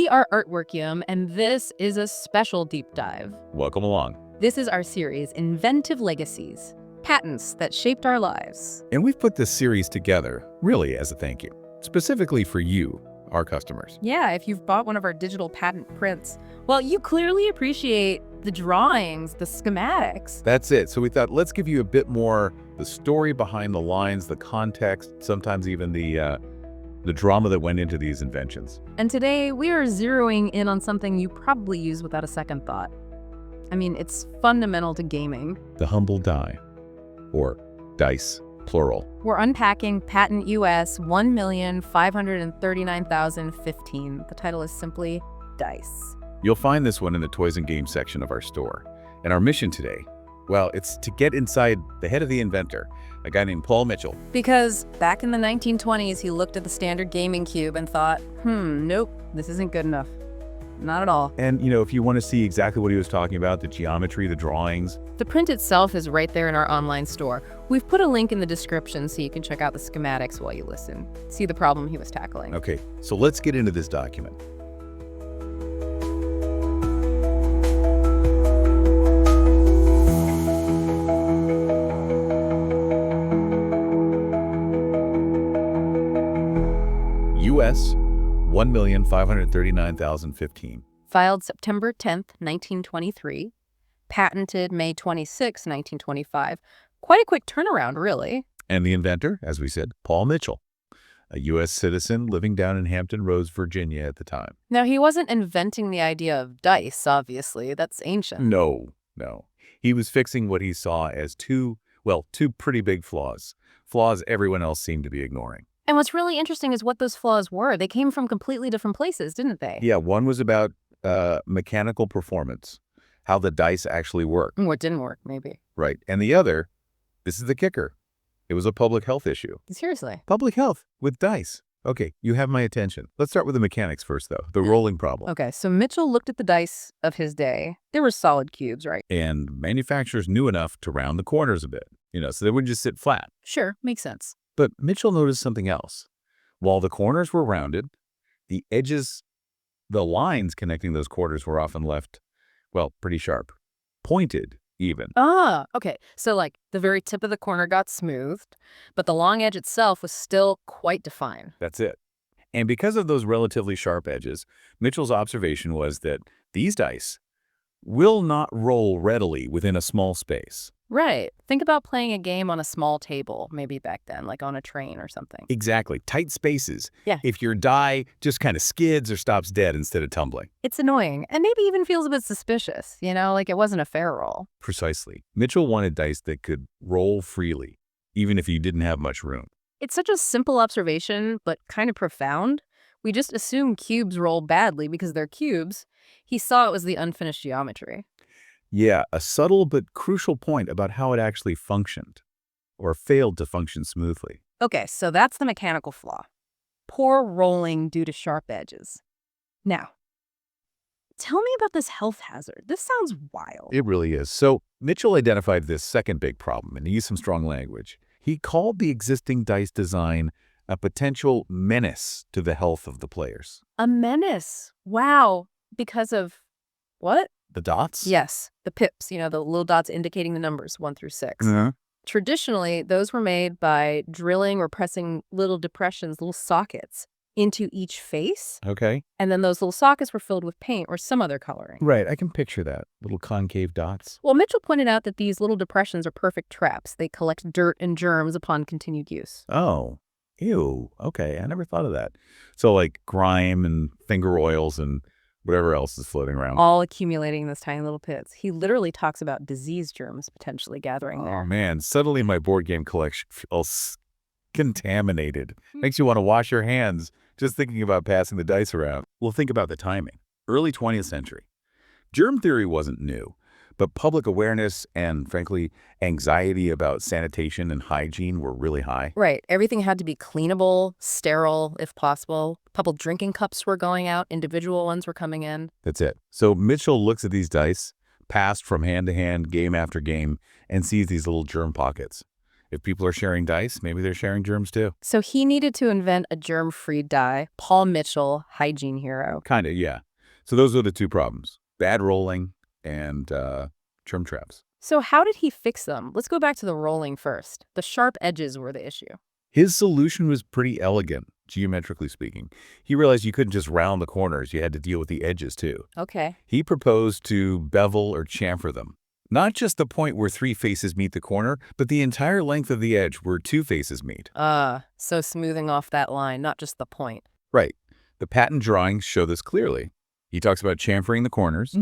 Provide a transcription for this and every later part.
We are Artworkium, and this is a special deep dive. Welcome along. This is our series, Inventive Legacies, patents that shaped our lives. And we've put this series together, really, as a thank you, specifically for you, our customers. Yeah, if you've bought one of our digital patent prints, well, you clearly appreciate the drawings, the schematics. That's it. So we thought, let's give you a bit more the story behind the lines, the context, sometimes even the drama that went into these inventions. And today, we are zeroing in on something you probably use without a second thought. I mean, it's fundamental to gaming. The humble die, or dice, plural. We're unpacking patent US 1,539,015. The title is simply Dice. You'll find this one in the toys and games section of our store. And our mission today, well, it's to get inside the head of the inventor, a guy named Paul Mitchell. Because back in the 1920s, he looked at the standard gaming cube and thought, nope, this isn't good enough. Not at all. And, if you want to see exactly what he was talking about, the geometry, the drawings. The print itself is right there in our online store. We've put a link in the description so you can check out the schematics while you listen. See the problem he was tackling. Okay, so let's get into this document. US 1,539,015. Filed September 10th, 1923. Patented May 26, 1925. Quite a quick turnaround, really. And the inventor, as we said, Paul Mitchell, a U.S. citizen living down in Hampton Roads, Virginia at the time. Now, he wasn't inventing the idea of dice, obviously. That's ancient. No. He was fixing what he saw as two pretty big flaws. Flaws everyone else seemed to be ignoring. And what's really interesting is what those flaws were. They came from completely different places, didn't they? Yeah, one was about mechanical performance, how the dice actually work. What didn't work, maybe. Right. And the other, this is the kicker. It was a public health issue. Seriously. Public health with dice. Okay, you have my attention. Let's start with the mechanics first, though. The rolling problem. Okay, so Mitchell looked at the dice of his day. They were solid cubes, right? And manufacturers knew enough to round the corners a bit, so they wouldn't just sit flat. Sure, makes sense. But Mitchell noticed something else. While the corners were rounded, the edges, the lines connecting those corners were often left, pretty sharp. Pointed, even. Ah, okay. So, the very tip of the corner got smoothed, but the long edge itself was still quite defined. That's it. And because of those relatively sharp edges, Mitchell's observation was that these dice will not roll readily within a small space. Right. Think about playing a game on a small table, maybe back then, like on a train or something. Exactly. Tight spaces. Yeah. If your die just kind of skids or stops dead instead of tumbling. It's annoying, and maybe even feels a bit suspicious, like it wasn't a fair roll. Precisely. Mitchell wanted dice that could roll freely, even if you didn't have much room. It's such a simple observation, but kind of profound. We just assume cubes roll badly because they're cubes. He saw it was the unfinished geometry. Yeah, a subtle but crucial point about how it actually functioned, or failed to function smoothly. Okay, so that's the mechanical flaw. Poor rolling due to sharp edges. Now, tell me about this health hazard. This sounds wild. It really is. So Mitchell identified this second big problem, and he used some strong language. He called the existing dice design a potential menace to the health of the players. A menace. Wow. Because of what? The dots? Yes, the pips, the little dots indicating the numbers 1 through 6. Traditionally, those were made by drilling or pressing little depressions, little sockets, into each face. Okay. And then those little sockets were filled with paint or some other coloring. Right, I can picture that. Little concave dots. Well, Mitchell pointed out that these little depressions are perfect traps. They collect dirt and germs upon continued use. Oh, ew. Okay, I never thought of that. So like grime and finger oils and whatever else is floating around. All accumulating in those tiny little pits. He literally talks about disease germs potentially gathering there. Oh, man. Suddenly my board game collection feels contaminated. Makes you want to wash your hands just thinking about passing the dice around. Well, think about the timing. Early 20th century. Germ theory wasn't new, but public awareness and, frankly, anxiety about sanitation and hygiene were really high. Right. Everything had to be cleanable, sterile, if possible. A couple drinking cups were going out. Individual ones were coming in. That's it. So Mitchell looks at these dice, passed from hand to hand, game after game, and sees these little germ pockets. If people are sharing dice, maybe they're sharing germs too. So he needed to invent a germ-free dye. Paul Mitchell, hygiene hero. Kind of, yeah. So those are the two problems. Bad rolling and germ traps. So how did he fix them? Let's go back to the rolling first. The sharp edges were the issue. His solution was pretty elegant, geometrically speaking. He realized you couldn't just round the corners, you had to deal with the edges too. Okay. He proposed to bevel or chamfer them. Not just the point where 3 faces meet the corner, but the entire length of the edge where 2 faces meet. So smoothing off that line, not just the point. Right. The patent drawings show this clearly. He talks about chamfering the corners,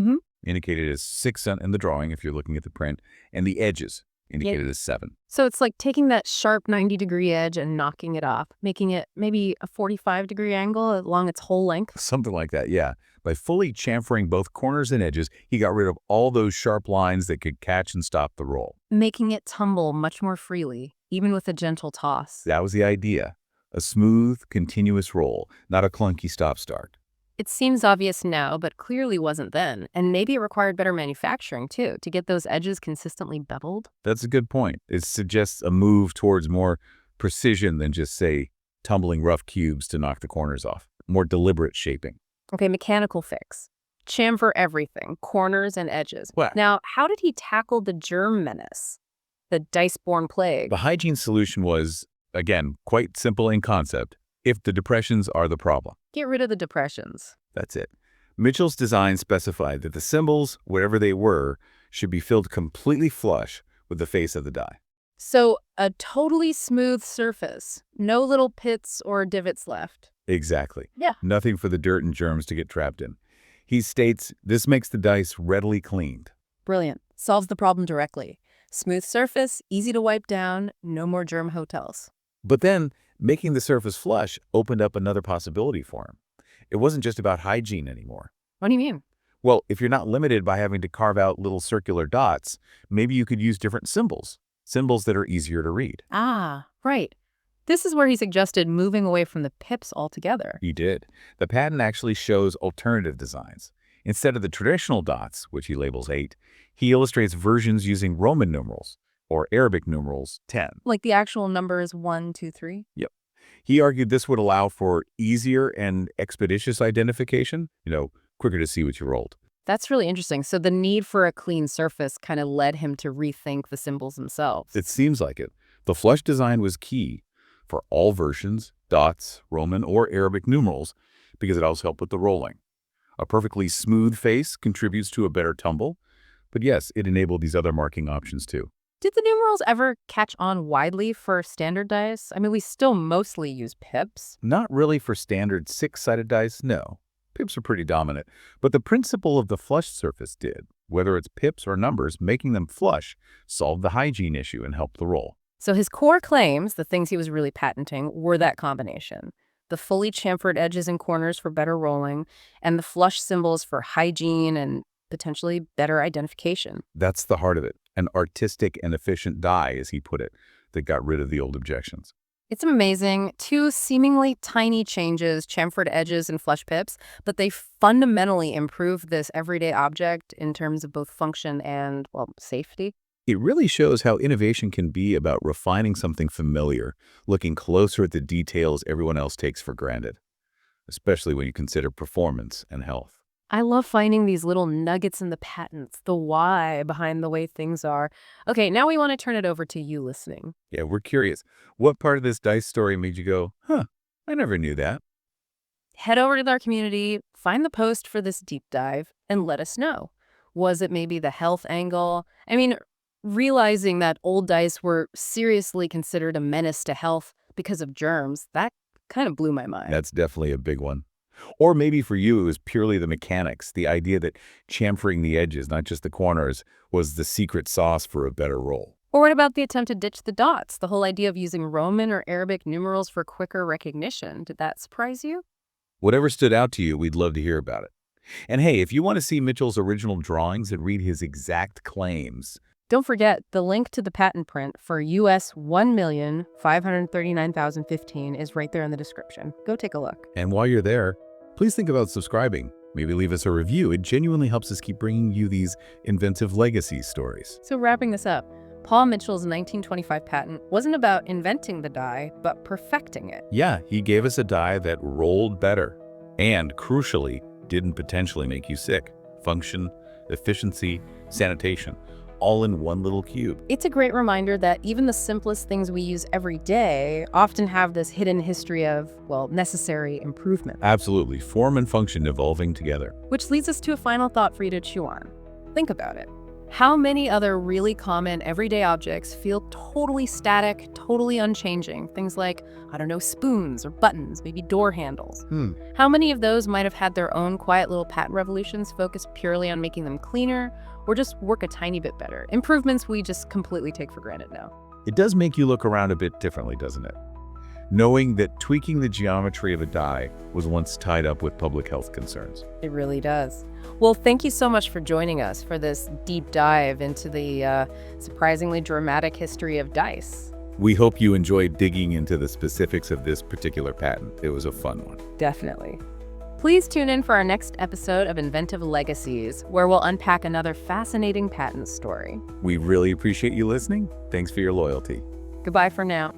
indicated as 6 in the drawing if you're looking at the print, and the edges, indicated as 7. So it's like taking that sharp 90-degree edge and knocking it off, making it maybe a 45-degree angle along its whole length? Something like that, yeah. By fully chamfering both corners and edges, he got rid of all those sharp lines that could catch and stop the roll. Making it tumble much more freely, even with a gentle toss. That was the idea. A smooth, continuous roll, not a clunky stop-start. It seems obvious now, but clearly wasn't then. And maybe it required better manufacturing, too, to get those edges consistently beveled. That's a good point. It suggests a move towards more precision than just, say, tumbling rough cubes to knock the corners off. More deliberate shaping. Okay, mechanical fix. Chamfer everything, corners and edges. What? Now, how did he tackle the germ menace? The dice-borne plague? The hygiene solution was, again, quite simple in concept, if the depressions are the problem. Get rid of the depressions. That's it. Mitchell's design specified that the symbols, whatever they were, should be filled completely flush with the face of the die. So, a totally smooth surface. No little pits or divots left. Exactly. Yeah. Nothing for the dirt and germs to get trapped in. He states this makes the dice readily cleaned. Brilliant. Solves the problem directly. Smooth surface, easy to wipe down, no more germ hotels. But then, making the surface flush opened up another possibility for him. It wasn't just about hygiene anymore. What do you mean? Well, if you're not limited by having to carve out little circular dots, maybe you could use different symbols that are easier to read. Ah, right. This is where he suggested moving away from the pips altogether. He did. The patent actually shows alternative designs. Instead of the traditional dots, which he labels 8, he illustrates versions using Roman numerals, or Arabic numerals 10. Like the actual numbers 1, 2, 3? Yep. He argued this would allow for easier and expeditious identification, quicker to see what you rolled. That's really interesting. So the need for a clean surface kind of led him to rethink the symbols themselves. It seems like it. The flush design was key for all versions, dots, Roman, or Arabic numerals, because it also helped with the rolling. A perfectly smooth face contributes to a better tumble, but yes, it enabled these other marking options too. Did the numerals ever catch on widely for standard dice? I mean, we still mostly use pips. Not really for standard 6-sided dice, no. Pips are pretty dominant, but the principle of the flush surface did. Whether it's pips or numbers, making them flush solved the hygiene issue and helped the roll. So his core claims, the things he was really patenting, were that combination. The fully chamfered edges and corners for better rolling, and the flush symbols for hygiene and potentially better identification. That's the heart of it. An artistic and efficient die, as he put it, that got rid of the old objections. It's amazing. 2 seemingly tiny changes, chamfered edges and flush pips, but they fundamentally improve this everyday object in terms of both function and, well, safety. It really shows how innovation can be about refining something familiar, looking closer at the details everyone else takes for granted, especially when you consider performance and health. I love finding these little nuggets in the patents, the why behind the way things are. Okay, now we want to turn it over to you listening. Yeah, we're curious. What part of this dice story made you go, huh, I never knew that? Head over to our community, find the post for this deep dive, and let us know. Was it maybe the health angle? I mean, realizing that old dice were seriously considered a menace to health because of germs, that kind of blew my mind. That's definitely a big one. Or maybe for you, it was purely the mechanics, the idea that chamfering the edges, not just the corners, was the secret sauce for a better roll. Or what about the attempt to ditch the dots? The whole idea of using Roman or Arabic numerals for quicker recognition. Did that surprise you? Whatever stood out to you, we'd love to hear about it. And hey, if you want to see Mitchell's original drawings and read his exact claims, don't forget, the link to the patent print for US 1,539,015 is right there in the description. Go take a look. And while you're there, please think about subscribing. Maybe leave us a review. It genuinely helps us keep bringing you these inventive legacy stories. So wrapping this up, Paul Mitchell's 1925 patent wasn't about inventing the dye, but perfecting it. Yeah, he gave us a dye that rolled better and, crucially, didn't potentially make you sick. Function, efficiency, sanitation, all in one little cube. It's a great reminder that even the simplest things we use every day often have this hidden history of, well, necessary improvement. Absolutely, form and function evolving together. Which leads us to a final thought for you to chew on. Think about it. How many other really common everyday objects feel totally static, totally unchanging? Things like, I don't know, spoons or buttons, maybe door handles. How many of those might have had their own quiet little patent revolutions focused purely on making them cleaner or just work a tiny bit better? Improvements we just completely take for granted now. It does make you look around a bit differently, doesn't it? Knowing that tweaking the geometry of a dye was once tied up with public health concerns. It really does. Well, thank you so much for joining us for this deep dive into the surprisingly dramatic history of dice. We hope you enjoyed digging into the specifics of this particular patent. It was a fun one. Definitely. Please tune in for our next episode of Inventive Legacies, where we'll unpack another fascinating patent story. We really appreciate you listening. Thanks for your loyalty. Goodbye for now.